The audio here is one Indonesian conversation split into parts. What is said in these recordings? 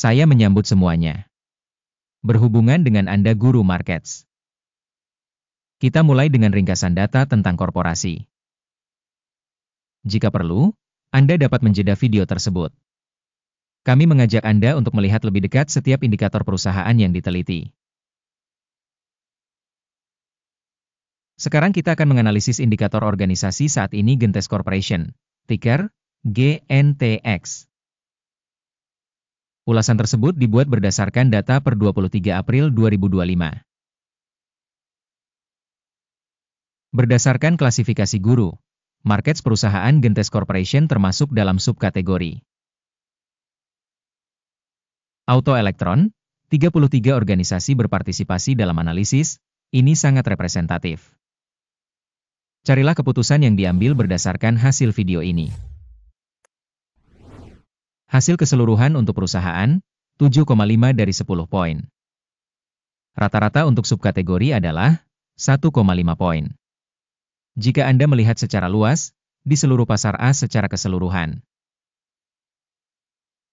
Saya menyambut semuanya. Berhubungan dengan Anda Guru Markets. Kita mulai dengan ringkasan data tentang korporasi. Jika perlu, Anda dapat menjeda video tersebut. Kami mengajak Anda untuk melihat lebih dekat setiap indikator perusahaan yang diteliti. Sekarang kita akan menganalisis indikator organisasi saat ini Gentes Corporation, ticker GNTX. Ulasan tersebut dibuat berdasarkan data per 23 April 2025. Berdasarkan klasifikasi guru, markets perusahaan Gentes Corporation termasuk dalam subkategori Auto Elektron, 33 organisasi berpartisipasi dalam analisis, ini sangat representatif. Carilah keputusan yang diambil berdasarkan hasil video ini. Hasil keseluruhan untuk perusahaan, 7,5 dari 10 poin. Rata-rata untuk subkategori adalah 1,5 poin. Jika Anda melihat secara luas, di seluruh pasar A secara keseluruhan.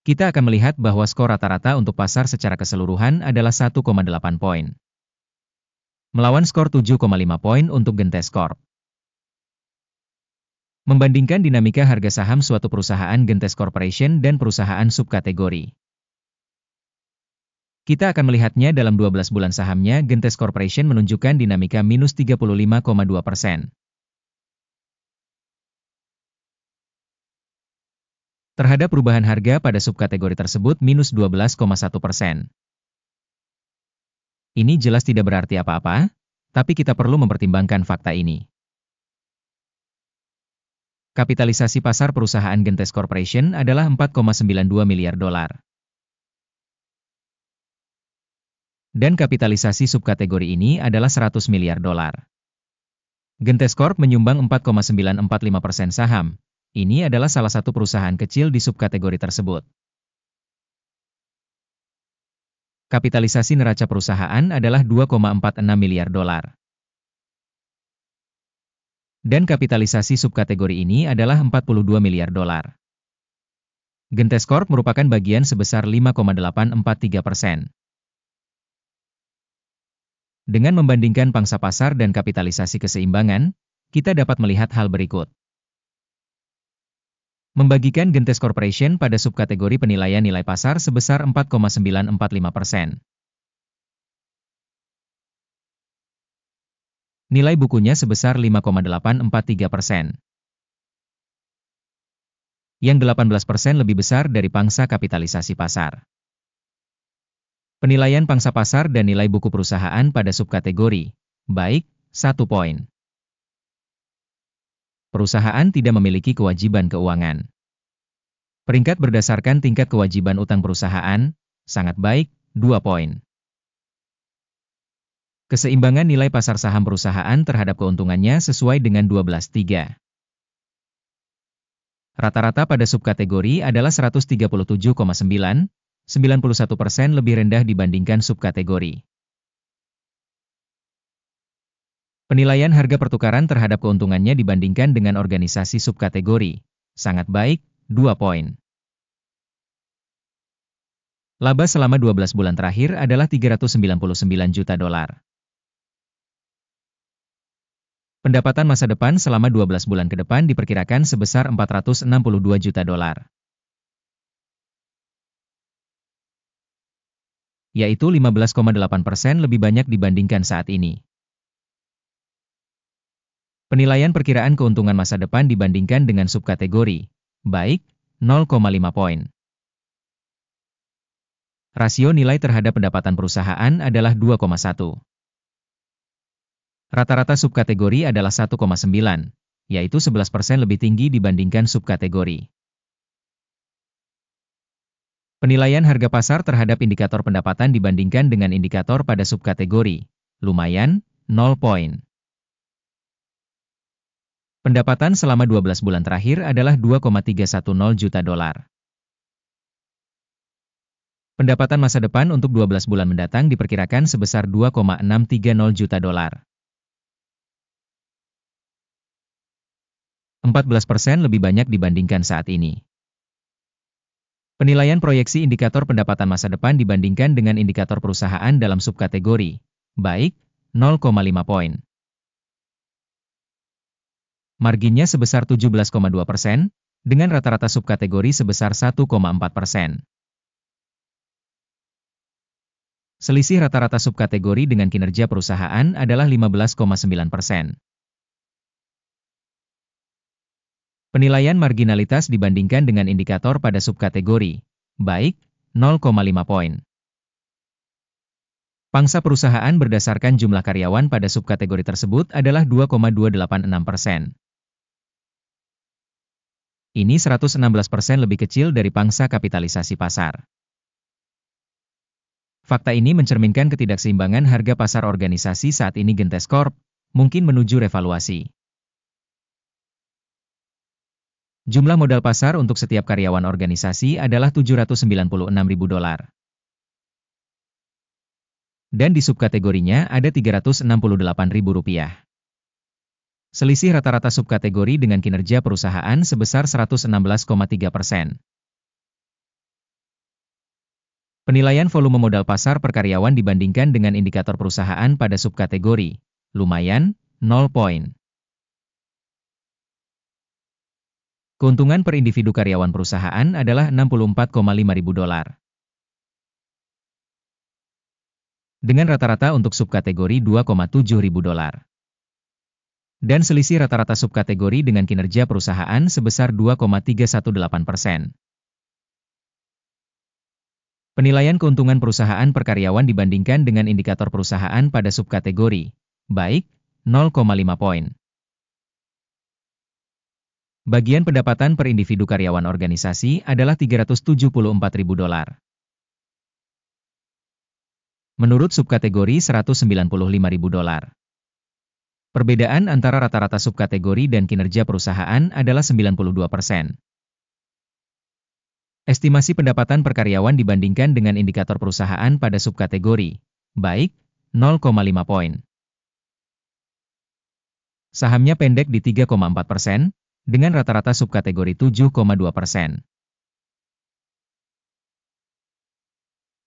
Kita akan melihat bahwa skor rata-rata untuk pasar secara keseluruhan adalah 1,8 poin. Melawan skor 7,5 poin untuk Gentes Corp. Membandingkan dinamika harga saham suatu perusahaan Gentes Corporation dan perusahaan subkategori. Kita akan melihatnya dalam 12 bulan sahamnya Gentes Corporation menunjukkan dinamika minus 35,2%. Terhadap perubahan harga pada subkategori tersebut minus 12,1%. Ini jelas tidak berarti apa-apa, tapi kita perlu mempertimbangkan fakta ini. Kapitalisasi pasar perusahaan Gentes Corporation adalah 4,92 miliar dolar. Dan kapitalisasi subkategori ini adalah 100 miliar dolar. Gentes Corp menyumbang 4,945% saham. Ini adalah salah satu perusahaan kecil di subkategori tersebut. Kapitalisasi neraca perusahaan adalah 2,46 miliar dolar. Dan kapitalisasi subkategori ini adalah 42 miliar dolar. Gentes Corp merupakan bagian sebesar 5,843%. Dengan membandingkan pangsa pasar dan kapitalisasi keseimbangan, kita dapat melihat hal berikut. Membagikan Gentes Corporation pada subkategori penilaian nilai pasar sebesar 4,945%. Nilai bukunya sebesar 5,843%. Yang 18% lebih besar dari pangsa kapitalisasi pasar. Penilaian pangsa pasar dan nilai buku perusahaan pada subkategori, baik, 1 poin. Perusahaan tidak memiliki kewajiban keuangan. Peringkat berdasarkan tingkat kewajiban utang perusahaan, sangat baik, 2 poin. Keseimbangan nilai pasar saham perusahaan terhadap keuntungannya sesuai dengan 12,3. Rata-rata pada subkategori adalah 137,9, 91% lebih rendah dibandingkan subkategori. Penilaian harga pertukaran terhadap keuntungannya dibandingkan dengan organisasi subkategori, sangat baik, 2 poin. Laba selama 12 bulan terakhir adalah 399 juta dolar. Pendapatan masa depan selama 12 bulan ke depan diperkirakan sebesar 462 juta dolar. Yaitu 15,8% lebih banyak dibandingkan saat ini. Penilaian perkiraan keuntungan masa depan dibandingkan dengan subkategori, baik, 0,5 poin. Rasio nilai terhadap pendapatan perusahaan adalah 2,1. Rata-rata subkategori adalah 1,9, yaitu 11% lebih tinggi dibandingkan subkategori. Penilaian harga pasar terhadap indikator pendapatan dibandingkan dengan indikator pada subkategori, lumayan, 0 poin. Pendapatan selama 12 bulan terakhir adalah 2,310 juta dolar. Pendapatan masa depan untuk 12 bulan mendatang diperkirakan sebesar 2,630 juta dolar. 14% lebih banyak dibandingkan saat ini. Penilaian proyeksi indikator pendapatan masa depan dibandingkan dengan indikator perusahaan dalam subkategori, baik, 0,5 poin. Marginnya sebesar 17,2%, dengan rata-rata subkategori sebesar 1,4%. Selisih rata-rata subkategori dengan kinerja perusahaan adalah 15,9%. Penilaian marginalitas dibandingkan dengan indikator pada subkategori, baik, 0,5 poin. Pangsa perusahaan berdasarkan jumlah karyawan pada subkategori tersebut adalah 2,286%. Ini 116% lebih kecil dari pangsa kapitalisasi pasar. Fakta ini mencerminkan ketidakseimbangan harga pasar organisasi saat ini Gentes Corp, mungkin menuju revaluasi. Jumlah modal pasar untuk setiap karyawan organisasi adalah $796.000. Dan di subkategorinya ada $368.000. Selisih rata-rata subkategori dengan kinerja perusahaan sebesar 116,3%. Penilaian volume modal pasar per karyawan dibandingkan dengan indikator perusahaan pada subkategori, lumayan, 0 poin. Keuntungan per individu karyawan perusahaan adalah $64.500. Dengan rata-rata untuk subkategori $2.700. Dan selisih rata-rata subkategori dengan kinerja perusahaan sebesar 2,318%. Penilaian keuntungan perusahaan per karyawan dibandingkan dengan indikator perusahaan pada subkategori, baik, 0,5 poin. Bagian pendapatan per individu karyawan organisasi adalah $374.000. Menurut subkategori $195.000. Perbedaan antara rata-rata subkategori dan kinerja perusahaan adalah 92%. Estimasi pendapatan per karyawan dibandingkan dengan indikator perusahaan pada subkategori, baik, 0,5 poin. Sahamnya pendek di 3,4%, dengan rata-rata subkategori 7,2%.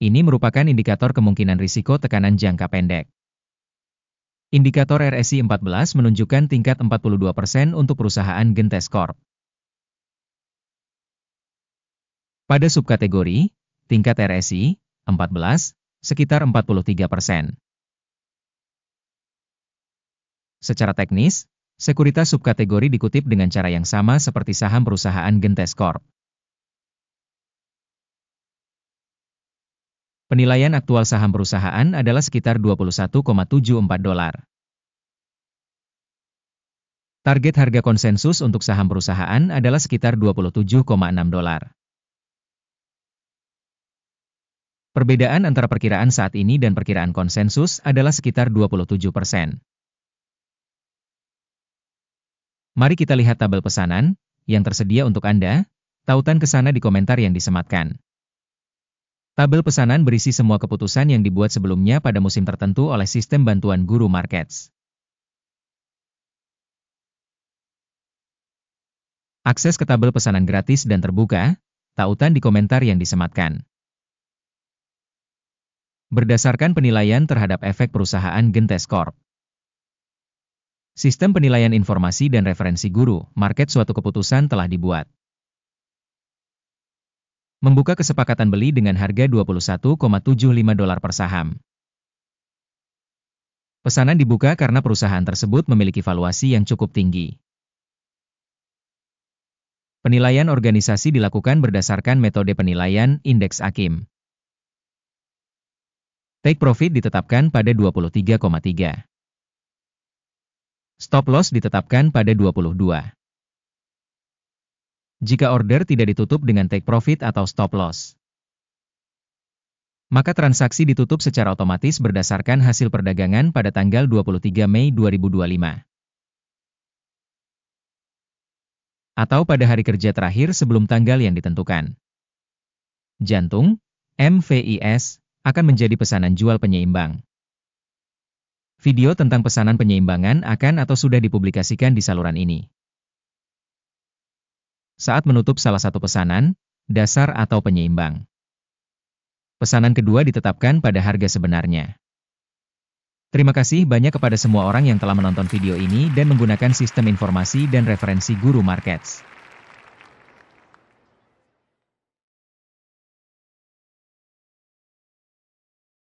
Ini merupakan indikator kemungkinan risiko tekanan jangka pendek. Indikator RSI 14 menunjukkan tingkat 42% untuk perusahaan Gentes Corp. Pada subkategori, tingkat RSI 14 sekitar 43%. Secara teknis, sekuritas subkategori dikutip dengan cara yang sama seperti saham perusahaan Gentes Corp. Penilaian aktual saham perusahaan adalah sekitar $21,74. Target harga konsensus untuk saham perusahaan adalah sekitar $27,6. Perbedaan antara perkiraan saat ini dan perkiraan konsensus adalah sekitar 27%. Mari kita lihat tabel pesanan yang tersedia untuk Anda. Tautan ke sana di komentar yang disematkan. Tabel pesanan berisi semua keputusan yang dibuat sebelumnya pada musim tertentu oleh sistem bantuan Guru Markets. Akses ke tabel pesanan gratis dan terbuka, tautan di komentar yang disematkan. Berdasarkan penilaian terhadap efek perusahaan Gentes Corp. Sistem penilaian informasi dan referensi Guru Market suatu keputusan telah dibuat. Membuka kesepakatan beli dengan harga $21,75 per saham. Pesanan dibuka karena perusahaan tersebut memiliki valuasi yang cukup tinggi. Penilaian organisasi dilakukan berdasarkan metode penilaian indeks AKIM. Take profit ditetapkan pada 23,3. Stop loss ditetapkan pada 22. Jika order tidak ditutup dengan take profit atau stop loss, maka transaksi ditutup secara otomatis berdasarkan hasil perdagangan pada tanggal 23 Mei 2025. Atau pada hari kerja terakhir sebelum tanggal yang ditentukan. Jantung, MVIS, akan menjadi pesanan jual penyeimbang. Video tentang pesanan penyeimbangan akan atau sudah dipublikasikan di saluran ini. Saat menutup salah satu pesanan, dasar atau penyeimbang. Pesanan kedua ditetapkan pada harga sebenarnya. Terima kasih banyak kepada semua orang yang telah menonton video ini dan menggunakan sistem informasi dan referensi Guru Markets.